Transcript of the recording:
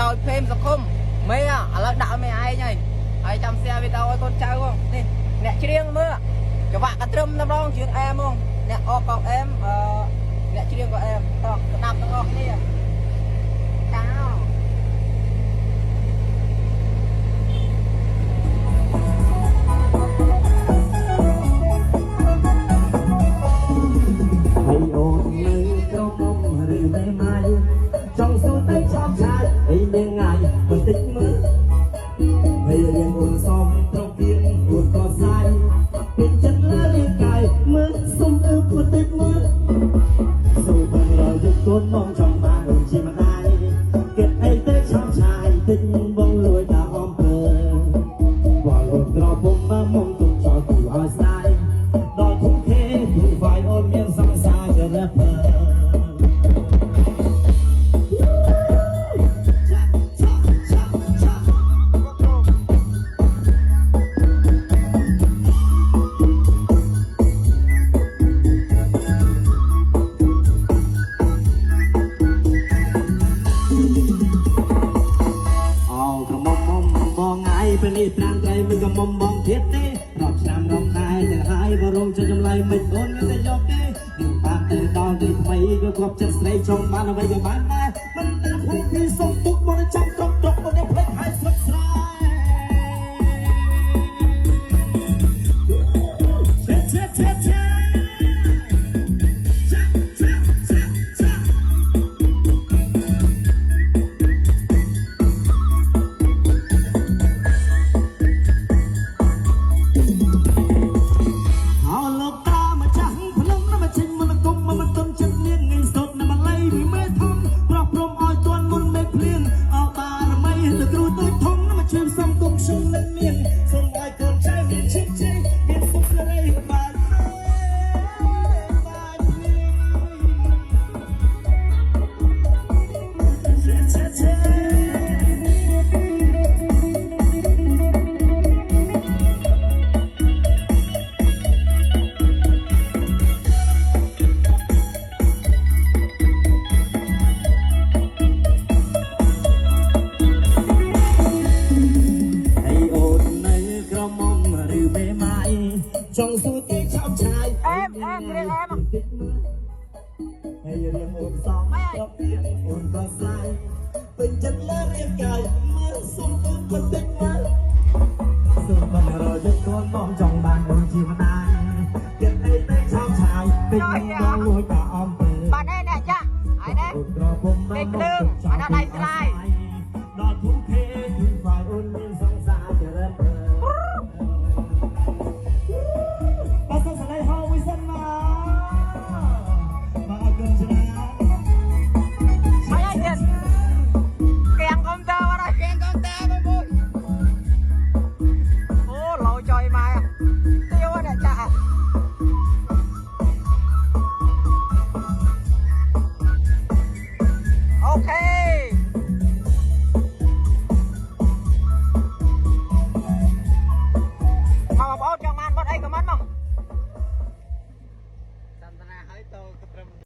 ឲ្យភេមសង្គមមេឥឡូវដាក់ឲ្យមេឯងហើយចាំxeវីដេអូឲ្យកូនចៅផងនេះអ្នកច្រៀងមើលចង្វាក់កត្រឹមតែម្ដងជឿនអែមហ្មងអ្នកអបក៏អែមអ្នកច្រៀងក៏អែមតោះស្ដាប់ទាំងអស់គ្នាចៅចង់សួរទៅចាំឆាយអីនាងងាយបន្តិចមើលហើយរៀងអូនសំត្រង់ពីអូនក៏ស្អាយពេញចិត្តលើរាងកាយមើលសុំទៅបន្តិចមើលសូមបានរយុទ្ធកូនមកចង់បានអូនជាម្ដាយគិតអីទៅចាំឆាយតិចបងលួយតាអំពើបងអូនក្រពុំមកមុំទុកចោលគូឲ្យស្ដាយដល់គុំខេទូវាយអូនមានសង្សារចរៈពេលនេះត្រាំត្រៃមិនក៏មុំបងទៀតទេរាប់ឆ្នាំរំខាយទាំងហើយបរមចុចចម្លៃមិនអូនមានតែយកទេនឹងបានទៅដល់ទីថ្មីក៏គ្រប់ចិត្តស្រីចង់បានអ្វីក៏បានដែរមិនតែភ័យពីសុំទុកមកចាំត្រកត្រកមកផ្លេចហើយស្រុកស្រែចង់សួរទៅឆោមឆាយអែមរៀងអែមហើយរៀងអូនស